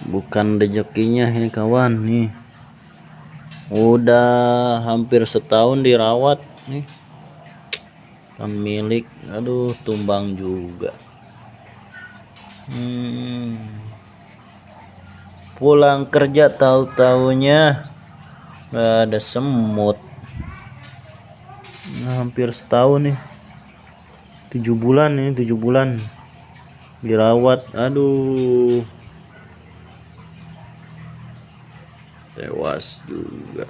bukan rezekinya ini kawan nih. Udah hampir setahun dirawat nih, kan milik. Aduh, tumbang juga. Pulang kerja tahu-taunya ada semut. Nah, hampir setahun nih, 7 bulan nih, 7 bulan dirawat. Aduh, tewas juga.